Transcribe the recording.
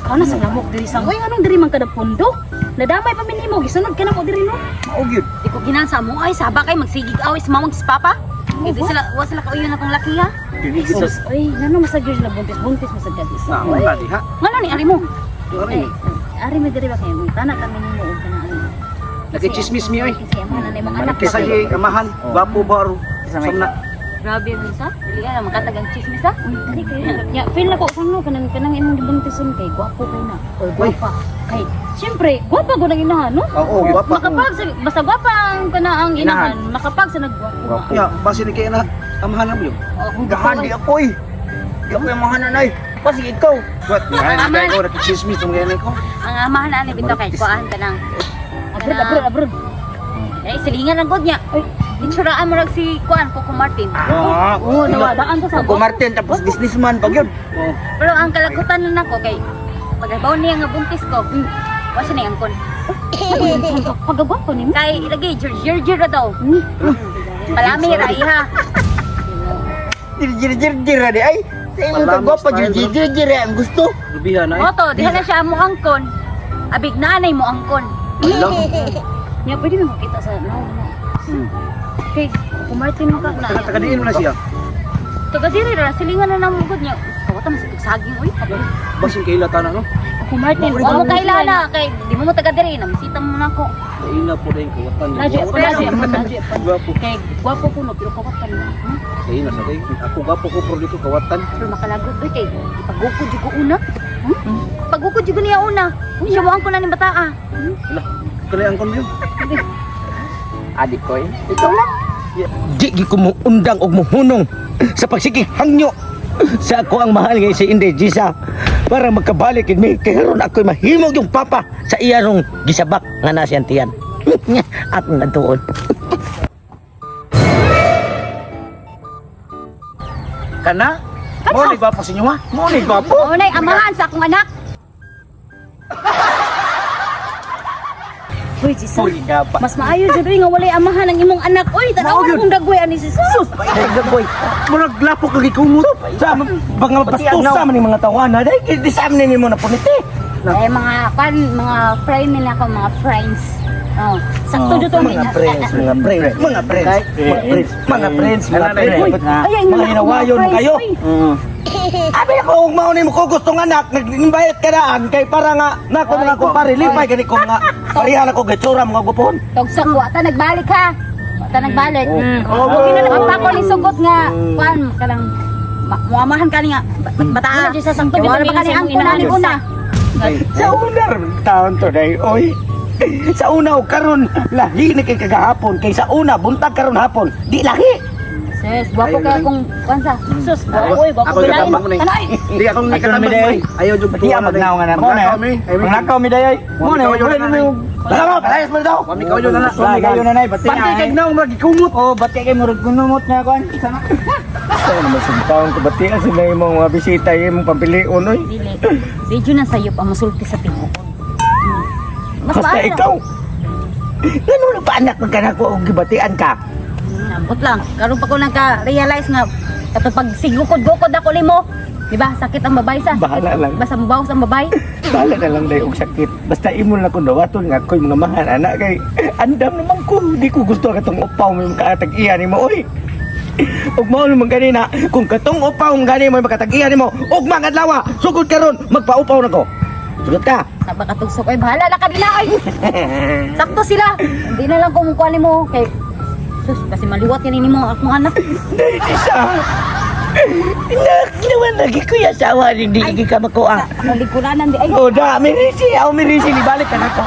Ano sa lamok diri sang? Uy, anong diri man kada pundo? Nadamay pa minimo, gisunod ka na ko diri no. Maugid. Di ko ginansa mo ay saba kay magsigig awis mamang si papa. Hindi sila wa sila kauyon akong laki ha. Dili kita. Sus, uy, ngano masagyo sila buntis masag isa. Na wala di ha. Ngano ni ari mo? Ari. Ari mi diri ba kay mo tanak kami nimo og kana ano. Nagchismis mi oy. Kasi amahan na mga anak. Kisa yung amahan, gwapo ba ro? Samna. Grabe mo sa. Dili ka na makatagang chismis ha. Dali kay. Ya, feel na ko sang no kanang imong gibuntisun kay gwapo kay na. Or gwapa. Kay, syempre, gwapa go nang inahan no? Oo, gwapa. Makapag sa basta gwapa ang kana ang inahan, makapag sa naggwapo. Ya, basi ni kay na amahan mo yun. Gahandi ako eh. Di ako yung mahanan ay. Basi ikaw. What? Yan, kaya ko nagchismis tong ganyan ko. Ang amahan ani bitaw kay kuan ka nang Abroad. ay silingan ang god niya. Ay, ditsuraan mo rag si kuan Coco Martin. Oo, nawadaan ka sa Ako Martin tapos businessman pag yun. Pero ang kalakutan na nako kay pagbaw niya nga buntis ko. Wa siya ni angkon. Pagagwapo nimo. Kay ilagay jir daw. Palami ra iha. Jir-jir ra di ay. Sa imong kagwapa jir-jir ang gusto. Lubihan ay. Moto, diha na siya mo angkon. Abig nanay mo angkon. Nya pwede mo makita sa no. Kay kumartin mo ka na. Tagadiin mo na siya. Taga diri ra silingan na namo gud niya. Kawata man sa saging uy. Basin kay ilata na no. Kumartin. Wa mo kailala kay di mo taga diri na misita mo nako. Kaila po din kawatan. Nadyo. Gwapo. Kay gwapo ko no pero kawatan mo. Kaila sa kay. Ako gwapo ko pero dito kawatan. Pero makalagot uy kay pagukod jud ko una. Pagukod jud ko niya una. Uy, siya mo angkon na ni bataa. Wala. Kalian ko yun. Adik ko eh. Ikaw lang. Di ko mo undang og mohunong sa pagsigig hangyo sa ako ang mahal ngay si Inday Gisa para magkabalik mi kay karon ako'y mahimog yung papa sa iya rong gisabak nga na siyang tiyan. At nga tuon. Kana? Mo ni gwapo sa inyo ha? Mo ni gwapo. Oo nay amahan sa akong anak. Uy, Jisa. Uy, gaba. Mas maayo jud nga walay amahan ang imong anak. Uy, tanaw na kung dagway ani si Sus. Boy, Murag lapok lagi kumot. sa mga bastos sa man mga tawanan dai di sa amin nimo na puniti. Eh mga friend nila ko mga friends. Oh, sakto dito mga friends. Mga hinawayon mo kayo. Abi ako ug mao nimo ko gustong anak nagimbayad ka daan kay para nga nako mga kumpare lipay gani ko nga parihan ako gitsura mga gupon. Togsok wa ta nagbalik ha. Wa ta nagbalik. Oh, Huwag na lang ako ni sugot nga kuan kanang muamahan ka nga bataan. Jisa sakto Wala dito pa kani ang kunani una. Sa una taon to day oy. Sa una o karon lahi ni kay kagahapon kay sa una buntag karon hapon di lahi. Sis, gwapo ka akong kansa. Sus, uy, gwapo Ako bilain. nakatambak mo na Ano ay? Hindi ako nakatambak mo eh. Ayaw jud Di ang magnaw nga na mo na. Manakaw mi dayoy. Mo na Dala mo, palayas mo daw. Mami kayo na na. Mami kayo na nay, bati Pati kay naw magikumot. Oh, bati kay murag kunumot nga kon. Sana. Sa naman sa taon ko bati sa may mga bisita imong pambilion oy. Dili. Video na sayop ang masulti sa tibuok. Mas Basta maaari ikaw. Ganun pa anak magkanak ko og gibatian ka. Ambot lang. Karon pa ko nagka-realize nga kato pag sigukod-gukod ako limo. Di ba? Sakit ang babay sa. Bahala lang. Basta mabawas ang babay. Bala na lang dahil og sakit. Basta imo na ko dawaton nga ko'y mga mahal anak kay andam naman ko. Di ko gusto katong upaw mo yung kaatag-iya ni mo oy. Ug mao naman ganina kung katong upaw ang gani mo makatag-iya nimo ug mga adlaw sugod karon magpaupaw na ko. Sugod ka. Sa bakatugsok ay bahala na ka nila ay. Sakto sila. Hindi na lang kumukuha ni mo kay sus kasi maliwat yan ni mo akong anak. Dahil isa. Naman lagi ko yung asawa ni di ka makuha. Naliguranan di ay. O da, mirisi. Ako mirisi. Ibalik ka na ko.